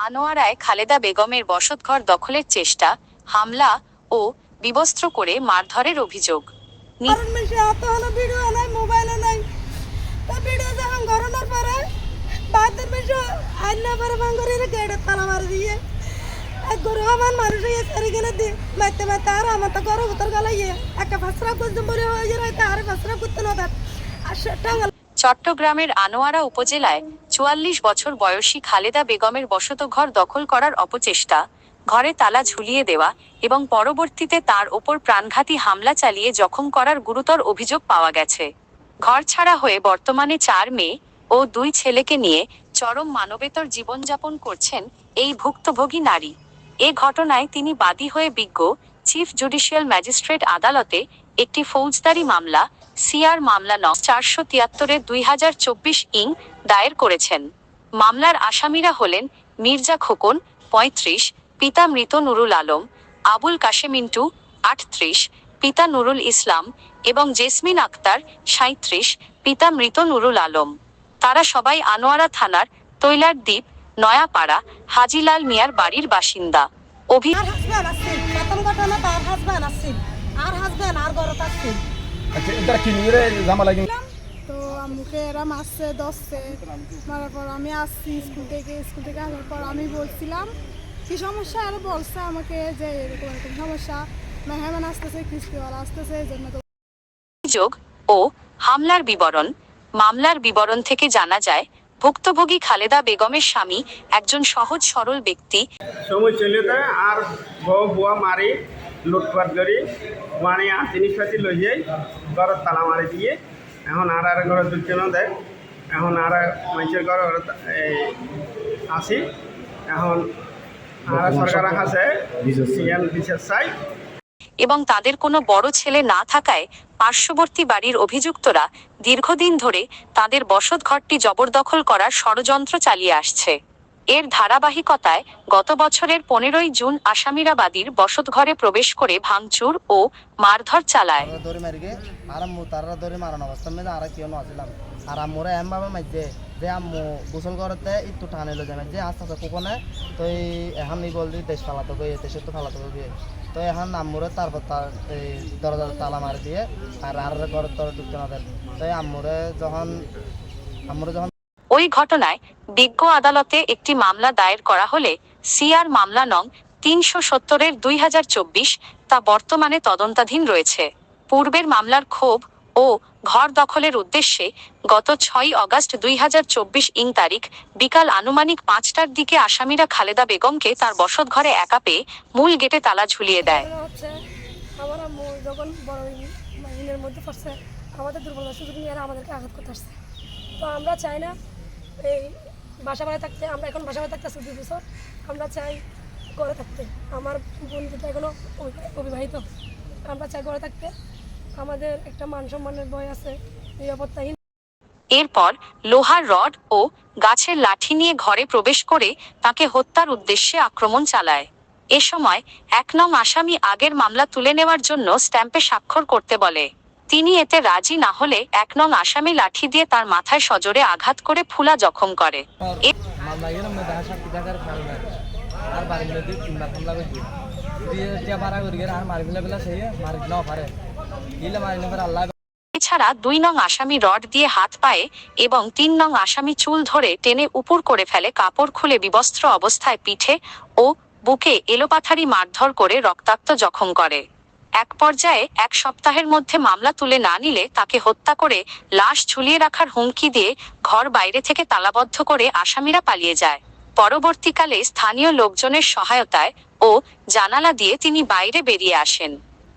আনোয়ারায় খালেদা বেগমের বসতঘর দখলের চেষ্টা, হামলা ও বিবস্ত্র করে মারধরের অভিযোগ। চট্টগ্রামের আনোয়ারা উপজেলায় ৪৪ বছর বয়সী খালেদা বেগমের বসতঘর দখল করার অপচেষ্টা, ঘরে তালা ঝুলিয়ে দেওয়া এবং পরবর্তীতে তার ওপর প্রাণঘাতী হামলা চালিয়ে জখম করার গুরুতর অভিযোগ পাওয়া গেছে। ঘর ছাড়া হয়ে বর্তমানে ৪ মেয়ে ও ২ ছেলেকে নিয়ে চরম মানবেতর জীবনযাপন করছেন এই ভুক্তভোগী নারী। এ ঘটনায় তিনি বাদী হয়ে বিজ্ঞ চিফ জুডিশিয়াল ম্যাজিস্ট্রেট আদালতে একটি ফৌজদারি মামলা সিআর মামলা নং ৪৭৩/২০২৪ দায়ের করেছেন। মামলার আসামিরা হলেন মির্জা খোকন ৩৫, পিতা মৃত নুরুল আলম, আবুল কাশেম মিন্টু ৩৮, পিতা নুরুল ইসলাম এবং জেসমিন আক্তার ৩৭, পিতা মৃত নুরুল আলম। তারা সবাই আনোয়ারা থানার তৈলার দ্বীপ নয়াপাড়া হাজিলাল মিয়ার বাড়ির বাসিন্দা। তো আমাকে এরা মারছে দশছে, মারার পর আমি আসছি স্কুল থেকে আসার পর আমি বলছিলাম কি সমস্যা, আর বলছে আমাকে যে এরকম এরকম সমস্যা, মেহমান আসতেছে, কিস্তিওয়ালা আসতেছে, এই জন্য। অভিযোগ ও হামলার বিবরণ। মামলার বিবরণ থেকে জানা যায়, ভুক্তভোগী খালেদা বেগমের স্বামী একজন সহজ সরল ব্যক্তি। সময় চলে যায় আর বউ বুয়া মারি লুটপাট করি মানে আর জিনিসপাতি লই যাই, ঘরের তালা মারি দিয়ে এখন আর ঘরে দুজন দেয়, এখন আর মানুষের ঘরে আসি, এখন আর সরকার কাছে বিচার চাই। এবং তাদের কোনো বড় ছেলে না থাকায় পার্শ্ববর্তী বাড়ির অভিযুক্তরা দীর্ঘদিন ধরে তাদের বসতঘরটি জবরদখল করার ষড়যন্ত্র চালিয়ে আসছে। এর ধারাবাহিকতায় গত বছরের ১৫ই জুন আসামিরা বাদীর বসতঘরে প্রবেশ করে ভাঙচুর ও মারধর চালায়। আর আম্মুরা এমভাবে মাঝে যে আম্মু গোসল করতে একটু টানে লো যাবে যে আস্তে আস্তে কোকনে তো এখন বল দিয়ে দেশ ফালাতো গিয়ে দেশে তো ফালাতো গিয়ে তো এখন আম্মুরে তারপর তার এই দরজা তালা মারি দিয়ে আর ঘরের তরে ঢুকতে না দেন। তো আম্মুরে যখন ওই ঘটনায় বিজ্ঞ আদালতে একটি মামলা দায়ের করা হলে সিআর মামলা নং ৩৭০/২০২৪ তা বর্তমানে তদন্তাধীন রয়েছে। পূর্বের মামলার ক্ষোভ ও ঘর দখলের উদ্দেশ্যে গত ৬ অগাস্ট ২০২৪ তারিখ বিকাল আনুমানিক ৫টার দিকে আসামিরা খালেদা বেগমকে তার বসতঘরে একা পেয়ে মূল গেটে তালা ঝুলিয়ে দেয়। আমার আম্মু যখন বড় মাইনের মধ্যে পড়ছে, আমাদের দুর্বলতার সুযোগ নিয়ে আমাদেরকে আঘাত করতে আসছে। তো আমরা চাই না এই বাসা বাড়ি থাকতে, আমরা এখন বাসা বাড়ি থাকতে আসছি ২ বছর, আমরা চাই ঘরে থাকতে। আমার বোন দুটো এখনও অবিবাহিত, আমরা চাই ঘরে থাকতে। আমাদের একটা মান সম্মানের ভয় আছে, নিরাপত্তাহীন। এরপর লোহার রড ও গাছের লাঠি নিয়ে ঘরে প্রবেশ করে তাকে হত্যার উদ্দেশ্যে আক্রমণ চালায়। এ সময় ১ নং আসামি আগের মামলা তুলে নেওয়ার জন্য স্ট্যাম্পে স্বাক্ষর করতে বলে। তিনি এতে রাজি না হলে ১ নং আসামি লাঠি দিয়ে তার মাথায় সজোরে আঘাত করে ফুলা জখম করে। এছাড়া ২ নং আসামি রড দিয়ে হাত পায়ে এবং ৩ নং আসামি চুল ধরে টেনে উপর করে ফেলে, কাপড় খুলে বিবস্ত্র অবস্থায় পিঠে ও বুকে এলোপাথারি মারধর করে রক্তাক্ত জখম করে। এক পর্যায়ে ১ সপ্তাহের মধ্যে মামলা তুলে না নিলে তাকে হত্যা করে লাশ ঝুলিয়ে রাখার হুমকি দিয়ে ঘর বাইরে থেকে তালাবদ্ধ করে আসামিরা পালিয়ে যায়। পরবর্তীকালে স্থানীয় লোকজনের সহায়তায় ও জানালা দিয়ে তিনি বাইরে বেরিয়ে আসেন।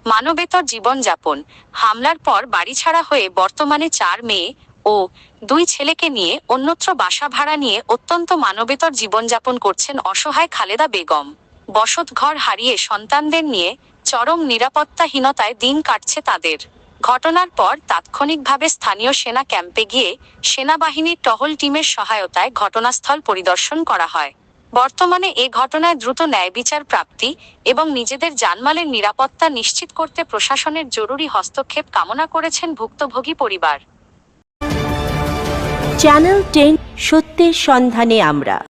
মানবেতর জীবনযাপন। হামলার পর বাড়ি ছাড়া হয়ে বর্তমানে ৪ মেয়ে ও ২ ছেলেকে নিয়ে অন্যত্র বাসা ভাড়া নিয়ে অত্যন্ত মানবেতর জীবনযাপন করছেন অসহায় খালেদা বেগম। বসতঘর হারিয়ে সন্তানদের নিয়ে চরম নিরাপত্তাহীনতায় দিন কাটছে তাদের। ঘটনার পর তাৎক্ষণিকভাবে স্থানীয় সেনা ক্যাম্পে গিয়ে সেনাবাহিনীর টহল টিমের সহায়তায় ঘটনাস্থল পরিদর্শন করা হয়। বর্তমানে এ ঘটনায় দ্রুত ন্যায়বিচার প্রাপ্তি এবং নিজেদের জানমালের নিরাপত্তা নিশ্চিত করতে প্রশাসনের জরুরি হস্তক্ষেপ কামনা করেছেন ভুক্তভোগী পরিবার। চ্যানেল 10 সত্যের সন্ধানে আমরা।